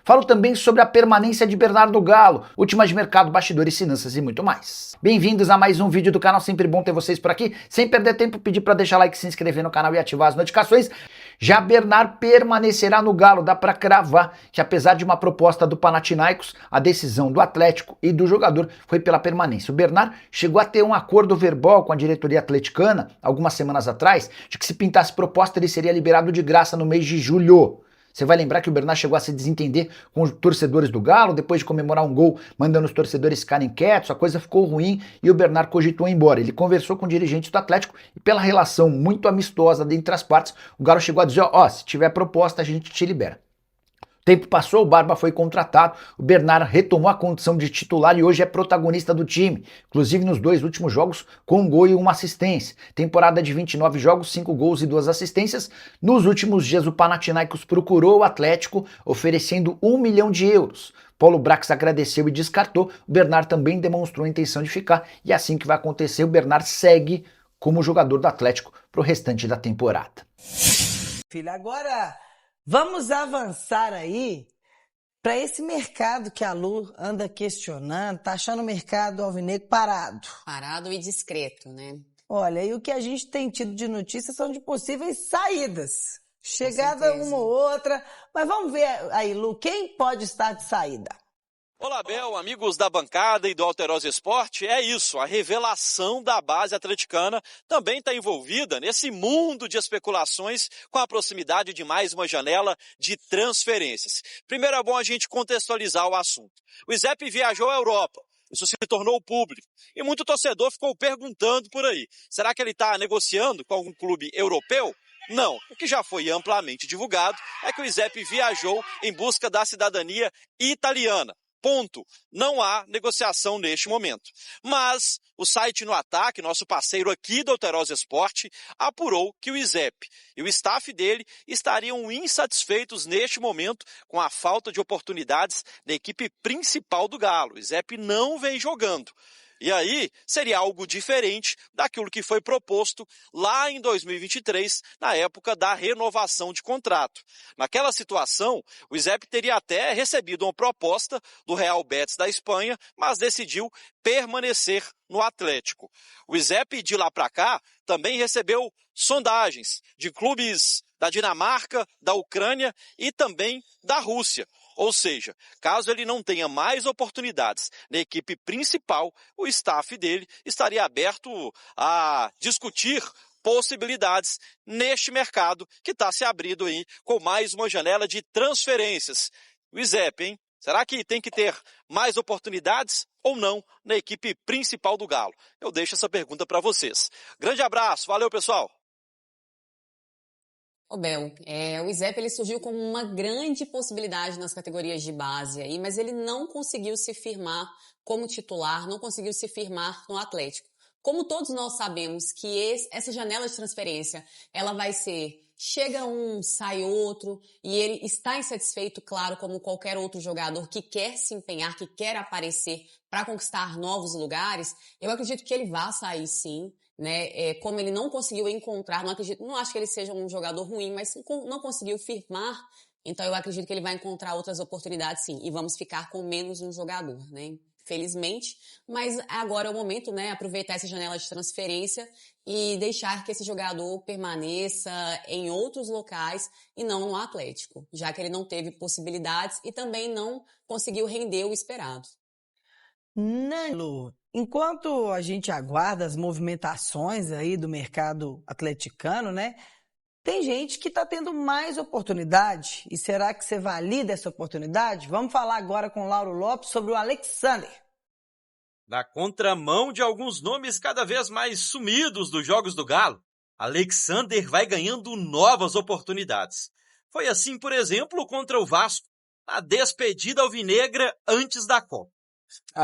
Falo também sobre a permanência de Bernardo Galo, últimas de mercado, bastidores, finanças e muito mais. Bem-vindos a mais um vídeo do canal, sempre bom ter vocês por aqui. Sem perder tempo, pedir para deixar like, se inscrever no canal e ativar as notificações. Já Bernard permanecerá no Galo, dá para cravar que apesar de uma proposta do Panathinaikos, a decisão do Atlético e do jogador foi pela permanência. O Bernard chegou a ter um acordo verbal com a diretoria atleticana, algumas semanas atrás, de que se pintasse proposta ele seria liberado de graça no mês de julho. Você vai lembrar que o Bernard chegou a se desentender com os torcedores do Galo, depois de comemorar um gol, mandando os torcedores ficarem quietos, a coisa ficou ruim e o Bernard cogitou ir embora. Ele conversou com dirigentes do Atlético e pela relação muito amistosa entre as partes, o Galo chegou a dizer, ó, se tiver proposta a gente te libera. O tempo passou, o Barba foi contratado, o Bernard retomou a condição de titular e hoje é protagonista do time, inclusive nos 2 últimos jogos com um gol e uma assistência. Temporada de 29 jogos, 5 gols e 2 assistências. Nos últimos dias o Panathinaikos procurou o Atlético oferecendo 1 milhão de euros. Paulo Brax agradeceu e descartou, o Bernard também demonstrou a intenção de ficar e é assim que vai acontecer, o Bernard segue como jogador do Atlético para o restante da temporada. Filho, agora vamos avançar aí para esse mercado que a Lu anda questionando, tá achando o mercado alvinegro parado. Parado e discreto, né? Olha, e o que a gente tem tido de notícias são de possíveis saídas. Chegada uma ou outra, mas vamos ver aí, Lu, quem pode estar de saída? Olá, Bel, amigos da bancada e do Alterosa Esporte, é isso, a revelação da base atleticana também está envolvida nesse mundo de especulações com a proximidade de mais uma janela de transferências. Primeiro é bom a gente contextualizar o assunto. O Izep viajou à Europa, isso se tornou público, e muito torcedor ficou perguntando por aí, será que ele está negociando com algum clube europeu? Não, o que já foi amplamente divulgado é que o Izep viajou em busca da cidadania italiana. Ponto. Não há negociação neste momento. Mas o site No Ataque, nosso parceiro aqui do Alterosa Esporte, apurou que o Izep e o staff dele estariam insatisfeitos neste momento com a falta de oportunidades da equipe principal do Galo. O Izep não vem jogando. E aí, seria algo diferente daquilo que foi proposto lá em 2023, na época da renovação de contrato. Naquela situação, o Izep teria até recebido uma proposta do Real Betis da Espanha, mas decidiu permanecer no Atlético. O Izep, de lá para cá, também recebeu sondagens de clubes da Dinamarca, da Ucrânia e também da Rússia. Ou seja, caso ele não tenha mais oportunidades na equipe principal, o staff dele estaria aberto a discutir possibilidades neste mercado que está se abrindo aí com mais uma janela de transferências. O Izep, hein? Será que tem que ter mais oportunidades ou não na equipe principal do Galo? Eu deixo essa pergunta para vocês. Grande abraço, valeu pessoal! Ô Bel, o Izep ele surgiu como uma grande possibilidade nas categorias de base aí, mas ele não conseguiu se firmar como titular, não conseguiu se firmar no Atlético. Como todos nós sabemos que essa janela de transferência, ela vai ser, chega um, sai outro, e ele está insatisfeito, claro, como qualquer outro jogador que quer se empenhar, que quer aparecer para conquistar novos lugares, eu acredito que ele vai sair sim. Né, como ele não conseguiu encontrar, não acho que ele seja um jogador ruim, mas não conseguiu firmar, então eu acredito que ele vai encontrar outras oportunidades sim, e vamos ficar com menos um jogador, né, felizmente, mas agora é o momento, né, aproveitar essa janela de transferência e deixar que esse jogador permaneça em outros locais e não no Atlético, já que ele não teve possibilidades e também não conseguiu render o esperado. Nelo, enquanto a gente aguarda as movimentações aí do mercado atleticano, né? Tem gente que está tendo mais oportunidade. E será que você valida essa oportunidade? Vamos falar agora com o Lauro Lopes sobre o Alexander. Na contramão de alguns nomes cada vez mais sumidos dos jogos do Galo, Alexander vai ganhando novas oportunidades. Foi assim, por exemplo, contra o Vasco, na despedida alvinegra antes da Copa.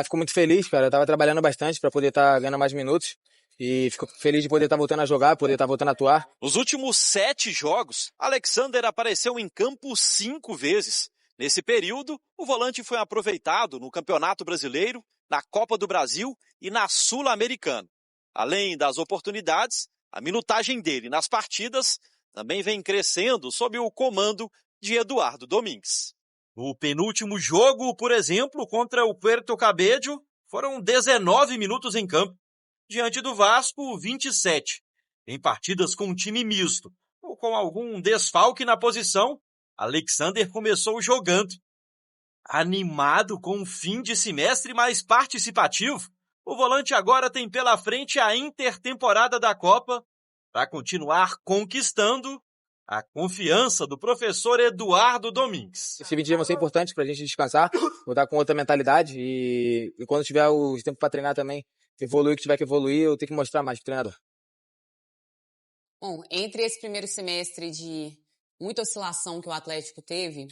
Fico muito feliz, cara. Eu tava trabalhando bastante para poder estar ganhando mais minutos e fico feliz de poder estar voltando a jogar, poder estar voltando a atuar. Nos últimos 7 jogos, Alexander apareceu em campo 5 vezes. Nesse período, o volante foi aproveitado no Campeonato Brasileiro, na Copa do Brasil e na Sul-Americana. Além das oportunidades, a minutagem dele nas partidas também vem crescendo sob o comando de Eduardo Domingues. No penúltimo jogo, por exemplo, contra o Puerto Cabello, foram 19 minutos em campo. Diante do Vasco, 27. Em partidas com um time misto ou com algum desfalque na posição, Alexander começou jogando. Animado com um fim de semestre mais participativo, o volante agora tem pela frente a intertemporada da Copa para continuar conquistando a confiança do professor Eduardo Domingues. Esses 20 dias vão ser importantes pra gente descansar, voltar com outra mentalidade e quando tiver o tempo pra treinar também, evoluir o que tiver que evoluir, eu tenho que mostrar mais pro treinador. Bom, entre esse primeiro semestre de muita oscilação que o Atlético teve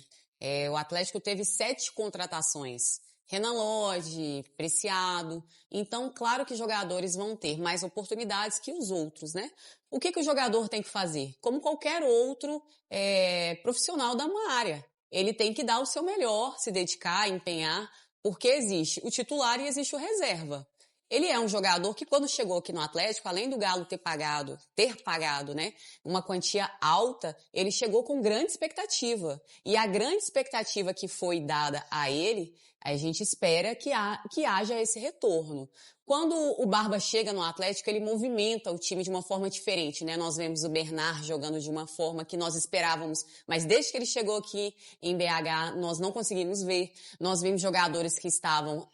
7 contratações. Renan Lodge, Preciado. Então, claro que jogadores vão ter mais oportunidades que os outros, né? O que o jogador tem que fazer? Como qualquer outro profissional da uma área. Ele tem que dar o seu melhor, se dedicar, empenhar, porque existe o titular e existe o reserva. Ele é um jogador que quando chegou aqui no Atlético, além do Galo ter pagado, né, uma quantia alta, ele chegou com grande expectativa. E a grande expectativa que foi dada a ele, a gente espera que haja esse retorno. Quando o Barba chega no Atlético, ele movimenta o time de uma forma diferente, né? Nós vemos o Bernard jogando de uma forma que nós esperávamos, mas desde que ele chegou aqui em BH, nós não conseguimos ver. Nós vimos jogadores que estavam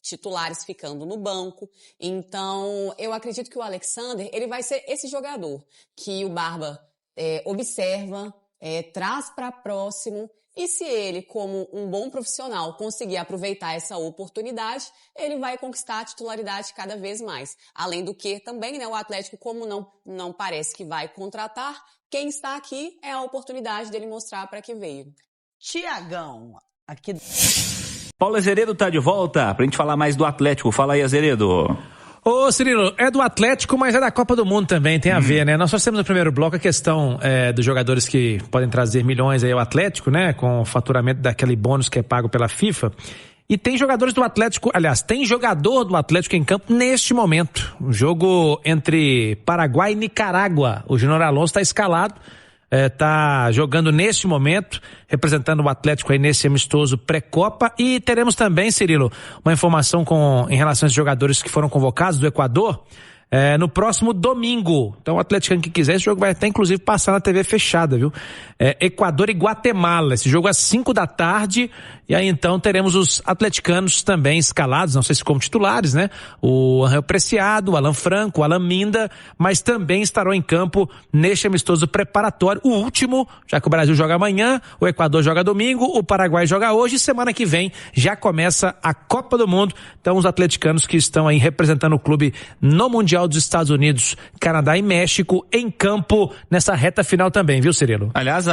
titulares ficando no banco. Então, eu acredito que o Alexander, ele vai ser esse jogador que o Barba observa, traz para próximo. E se ele, como um bom profissional, conseguir aproveitar essa oportunidade, ele vai conquistar a titularidade cada vez mais. Além do que também, né, o Atlético, como não parece que vai contratar, quem está aqui é a oportunidade dele mostrar para que veio. Tiagão, aqui... Paulo Azeredo tá de volta pra gente falar mais do Atlético. Fala aí, Azeredo. Ô, Cirilo, é do Atlético, mas é da Copa do Mundo também, tem a ver, né? Nós só temos no primeiro bloco a questão dos jogadores que podem trazer milhões aí ao Atlético, né? Com o faturamento daquele bônus que é pago pela FIFA. E tem jogadores do Atlético, aliás, tem jogador do Atlético em campo neste momento. Um jogo entre Paraguai e Nicarágua. O Júnior Alonso está escalado. Tá jogando neste momento, representando o Atlético aí nesse amistoso pré-Copa. E teremos também, Cirilo, uma informação em relação a esses jogadores que foram convocados do Equador no próximo domingo. Então o atleticano que quiser, esse jogo vai até inclusive passar na TV fechada, viu? Equador e Guatemala, esse jogo às 5 da tarde. E aí então teremos os atleticanos também escalados, não sei se como titulares, né? O Angel Preciado, o Alan Franco, o Alan Minda, mas também estarão em campo neste amistoso preparatório. O último, já que o Brasil joga amanhã, o Equador joga domingo, o Paraguai joga hoje e semana que vem já começa a Copa do Mundo. Então os atleticanos que estão aí representando o clube no Mundial dos Estados Unidos, Canadá e México em campo nessa reta final também, viu, Cirilo? Aliás,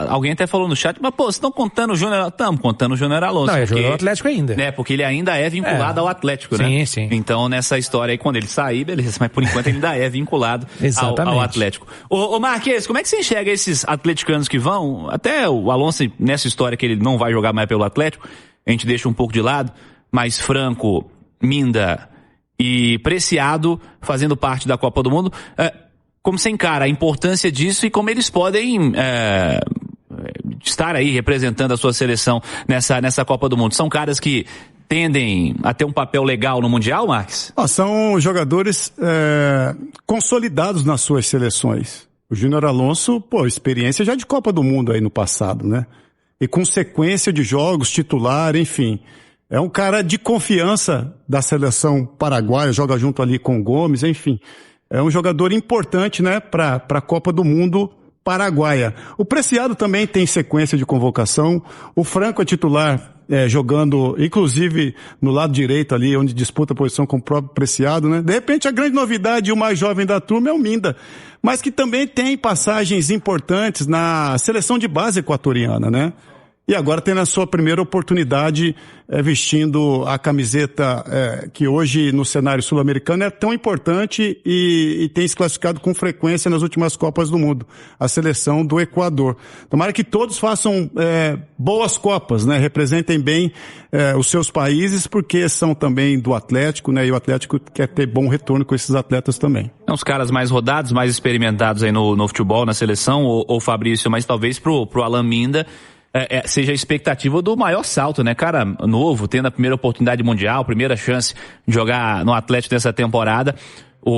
alguém até falou no chat, mas pô, vocês estão contando o Júnior? Estamos contando o Júnior Alonso. Não, é jogador do Atlético ainda. Porque ele ainda é vinculado ao Atlético, né? Sim, sim. Então, nessa história aí, quando ele sair, beleza, mas por enquanto ele ainda é vinculado ao Atlético. Ô Marquês, como é que você enxerga esses atleticanos que vão? Até o Alonso, nessa história que ele não vai jogar mais pelo Atlético, a gente deixa um pouco de lado, mas Franco, Minda e Preciado fazendo parte da Copa do Mundo. Como você encara a importância disso e como eles podem estar aí representando a sua seleção nessa Copa do Mundo? São caras que tendem a ter um papel legal no Mundial, Marques? São jogadores consolidados nas suas seleções. O Júnior Alonso, experiência já de Copa do Mundo aí no passado, né? E com sequência de jogos, titular, enfim. É um cara de confiança da seleção paraguaia, joga junto ali com o Gomes, enfim. É um jogador importante, né, para a Copa do Mundo paraguaia. O Preciado também tem sequência de convocação. O Franco é titular, jogando, inclusive, no lado direito ali, onde disputa a posição com o próprio Preciado, né? De repente, a grande novidade e o mais jovem da turma é o Minda, mas que também tem passagens importantes na seleção de base equatoriana, né? E agora tendo a sua primeira oportunidade vestindo a camiseta que hoje no cenário sul-americano é tão importante e tem se classificado com frequência nas últimas Copas do Mundo, a seleção do Equador. Tomara que todos façam boas Copas, né? Representem bem os seus países, porque são também do Atlético, né? E o Atlético quer ter bom retorno com esses atletas também. É uns caras mais rodados, mais experimentados aí no futebol, na seleção, ou Fabrício, mas talvez pro Alan Minda seja a expectativa do maior salto, né? Cara novo, tendo a primeira oportunidade mundial, primeira chance de jogar no Atlético nessa temporada.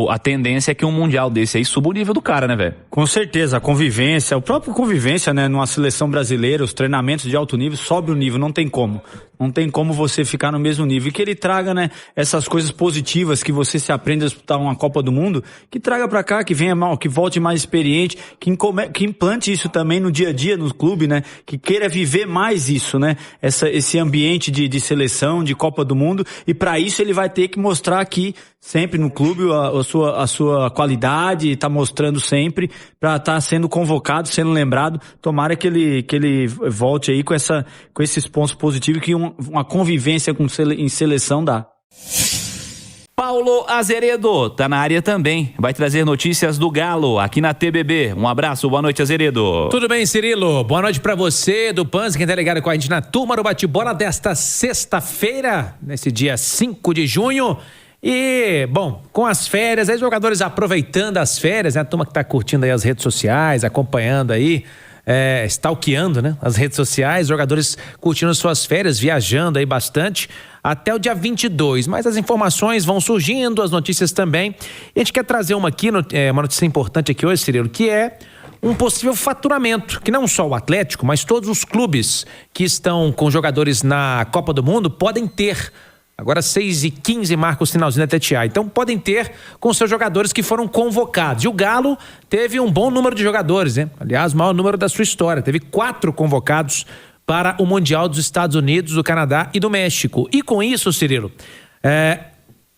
A tendência é que um mundial desse aí suba o nível do cara, né, velho? Com certeza, a convivência, o próprio convivência, né, numa seleção brasileira, os treinamentos de alto nível, sobe o nível, não tem como. Não tem como você ficar no mesmo nível. E que ele traga, né, essas coisas positivas que você se aprende a disputar uma Copa do Mundo, que traga pra cá, que venha mal, que volte mais experiente, que implante isso também no dia a dia, no clube, né, que queira viver mais isso, né, esse ambiente de seleção, de Copa do Mundo, e pra isso ele vai ter que mostrar aqui, sempre no clube, a sua qualidade, tá mostrando sempre, pra estar sendo convocado, sendo lembrado. Tomara que ele volte aí com esses pontos positivos que uma convivência em seleção dá. Paulo Azeredo tá na área também, vai trazer notícias do Galo aqui na TBB. Um abraço, boa noite, Azeredo. Tudo bem, Cirilo? Boa noite pra você, do Panzi, quem tá ligado com a gente na turma do bate-bola desta sexta-feira, nesse dia 5 de junho. E, bom, com as férias, aí os jogadores aproveitando as férias, né? A turma que tá curtindo aí as redes sociais, acompanhando aí, stalkeando, né? As redes sociais, jogadores curtindo suas férias, viajando aí bastante, até o dia 22. Mas as informações vão surgindo, as notícias também. E a gente quer trazer uma notícia importante aqui hoje, Cirilo, que é um possível faturamento, que não só o Atlético, mas todos os clubes que estão com jogadores na Copa do Mundo podem ter. Agora 6h15 marca o sinalzinho da Tetiá. Então podem ter com seus jogadores que foram convocados. E o Galo teve um bom número de jogadores, né? Aliás, o maior número da sua história. Teve 4 convocados para o Mundial dos Estados Unidos, do Canadá e do México. E com isso, Cirilo,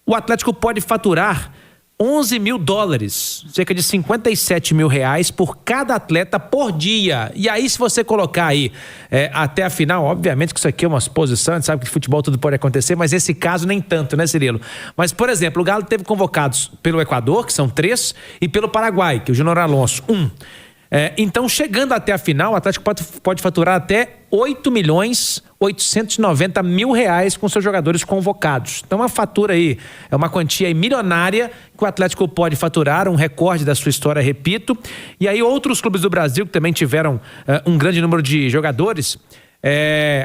o Atlético pode faturar $11 mil, cerca de R$57 mil por cada atleta por dia. E aí, se você colocar aí até a final, obviamente que isso aqui é uma suposição, a gente sabe que de futebol tudo pode acontecer, mas esse caso nem tanto, né, Cirilo? Mas, por exemplo, o Galo teve convocados pelo Equador, que são 3, e pelo Paraguai, que é o Júnior Alonso, 1. Então, chegando até a final, o Atlético pode faturar até R$8.890.000 com seus jogadores convocados. Então, uma fatura aí, é uma quantia aí milionária que o Atlético pode faturar, um recorde da sua história, repito. E aí, outros clubes do Brasil que também tiveram um grande número de jogadores,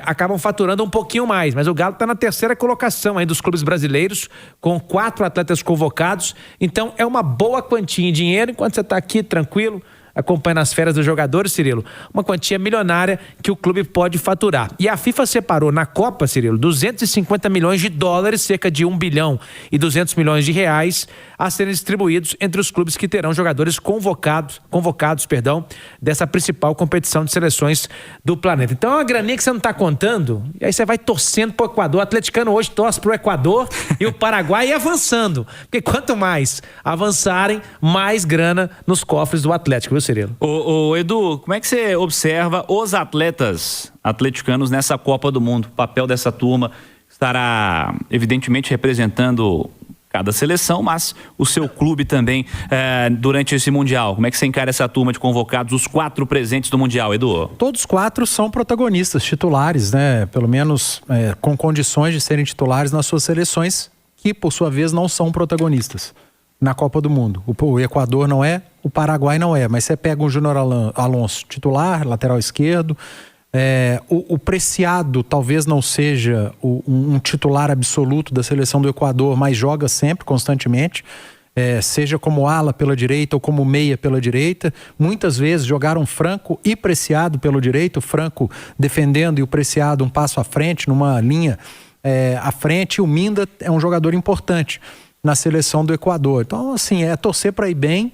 acabam faturando um pouquinho mais, mas o Galo está na 3ª colocação aí dos clubes brasileiros, com 4 atletas convocados. Então, é uma boa quantia em dinheiro, enquanto você está aqui tranquilo, acompanhando as férias dos jogadores, Cirilo, uma quantia milionária que o clube pode faturar. E a FIFA separou na Copa, Cirilo, $250 milhões, cerca de R$1,2 bilhão a serem distribuídos entre os clubes que terão jogadores convocados, dessa principal competição de seleções do planeta. Então é uma graninha que você não está contando, e aí você vai torcendo pro Equador. O atleticano hoje torce pro Equador e o Paraguai e avançando, porque quanto mais avançarem, mais grana nos cofres do Atlético, viu, Cirilo? Ô Edu, como é que você observa os atletas atleticanos nessa Copa do Mundo? O papel dessa turma estará evidentemente representando cada seleção, mas o seu clube também durante esse Mundial. Como é que você encara essa turma de convocados, os 4 presentes do Mundial, Edu? Todos 4 são protagonistas, titulares, né? Pelo menos com condições de serem titulares nas suas seleções, que por sua vez não são protagonistas na Copa do Mundo. O Equador não é, o Paraguai não é, mas você pega um Júnior Alonso titular, lateral esquerdo, o Preciado talvez não seja um titular absoluto da seleção do Equador, mas joga sempre, constantemente, seja como ala pela direita ou como meia pela direita. Muitas vezes jogaram Franco e Preciado pelo direito, o Franco defendendo e o Preciado um passo à frente, numa linha à frente. O Minda é um jogador importante na seleção do Equador. Então, assim, torcer para ir bem,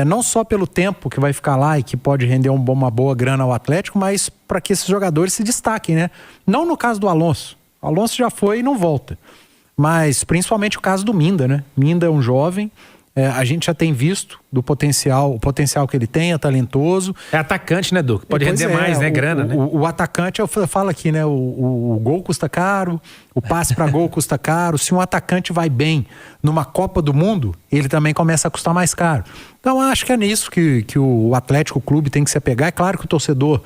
não só pelo tempo que vai ficar lá e que pode render uma boa grana ao Atlético, mas para que esses jogadores se destaquem, né? Não no caso do Alonso. O Alonso já foi e não volta. Mas principalmente o caso do Minda, né? Minda é um jovem, a gente já tem visto o potencial que ele tem, é talentoso. É atacante, né, Duque? Pode render mais, né? Grana, né? O atacante, eu falo aqui, né? O gol custa caro, o passe para gol custa caro. Se um atacante vai bem numa Copa do Mundo, ele também começa a custar mais caro. Então, acho que é nisso que o Atlético Clube tem que se apegar. É claro que o torcedor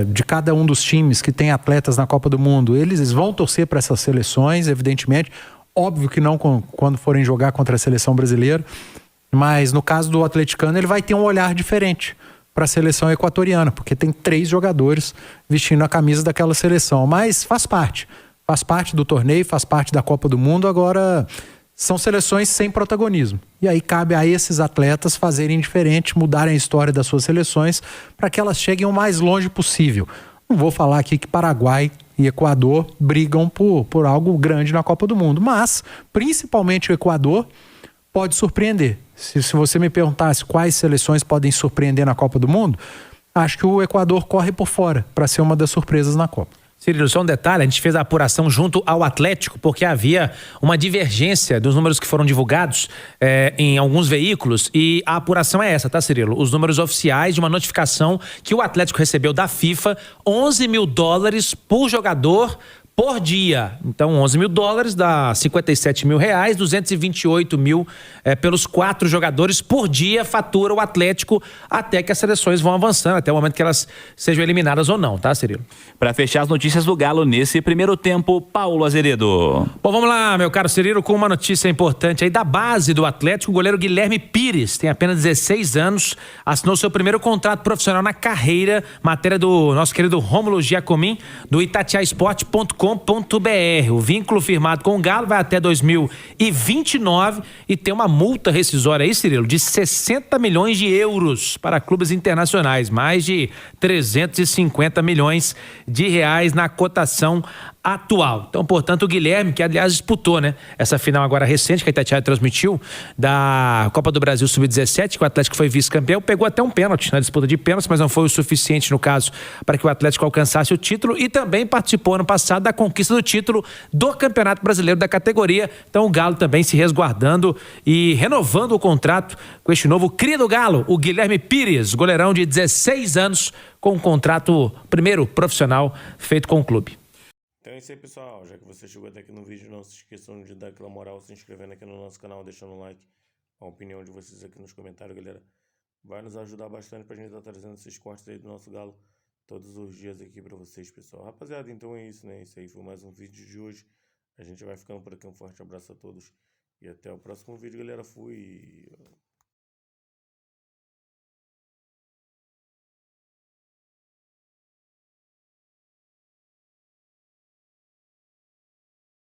de cada um dos times que tem atletas na Copa do Mundo, eles vão torcer para essas seleções, evidentemente. Óbvio que não quando forem jogar contra a seleção brasileira, mas no caso do atleticano ele vai ter um olhar diferente, para a seleção equatoriana, porque tem 3 jogadores vestindo a camisa daquela seleção. Mas faz parte do torneio, faz parte da Copa do Mundo. Agora são seleções sem protagonismo. E aí cabe a esses atletas fazerem diferente, mudarem a história das suas seleções para que elas cheguem o mais longe possível. Não vou falar aqui que Paraguai e Equador brigam por algo grande na Copa do Mundo, mas principalmente o Equador pode surpreender. Se você me perguntasse quais seleções podem surpreender na Copa do Mundo, acho que o Equador corre por fora para ser uma das surpresas na Copa. Cirilo, só um detalhe, a gente fez a apuração junto ao Atlético porque havia uma divergência dos números que foram divulgados em alguns veículos e a apuração é essa, tá, Cirilo? Os números oficiais de uma notificação que o Atlético recebeu da FIFA, $11 mil por jogador por dia. Então, $11 mil dá R$57 mil, 228 mil pelos 4 jogadores por dia fatura o Atlético até que as seleções vão avançando, até o momento que elas sejam eliminadas ou não, tá, Cirilo? Para fechar as notícias do Galo nesse primeiro tempo, Paulo Azeredo. Bom, vamos lá, meu caro Cirilo, com uma notícia importante aí da base do Atlético. O goleiro Guilherme Pires tem apenas 16 anos, assinou seu primeiro contrato profissional na carreira, matéria do nosso querido Rômulo Giacomin, do itatiaesporte.com.br. O vínculo firmado com o Galo vai até 2029 e tem uma multa rescisória aí, Cirilo, de 60 milhões de euros para clubes internacionais, mais de 350 milhões de reais na cotação atual. Então, portanto, o Guilherme, que aliás disputou, né, essa final agora recente que a Itatiaia transmitiu da Copa do Brasil Sub-17, que o Atlético foi vice-campeão, pegou até um pênalti na disputa de pênaltis, mas não foi o suficiente no caso para que o Atlético alcançasse o título e também participou ano passado da conquista do título do Campeonato Brasileiro da categoria. Então o Galo também se resguardando e renovando o contrato com este novo cria do Galo, o Guilherme Pires, goleirão de 16 anos, com um contrato primeiro profissional feito com o clube. Então é isso aí, pessoal. Já que você chegou até aqui no vídeo, não se esqueçam de dar aquela moral, se inscrevendo aqui no nosso canal, deixando um like, a opinião de vocês aqui nos comentários, galera. Vai nos ajudar bastante pra gente estar trazendo esses cortes aí do nosso Galo todos os dias aqui pra vocês, pessoal. Rapaziada, então é isso, né? Esse aí foi mais um vídeo de hoje. A gente vai ficando por aqui. Um forte abraço a todos e até o próximo vídeo, galera. Fui!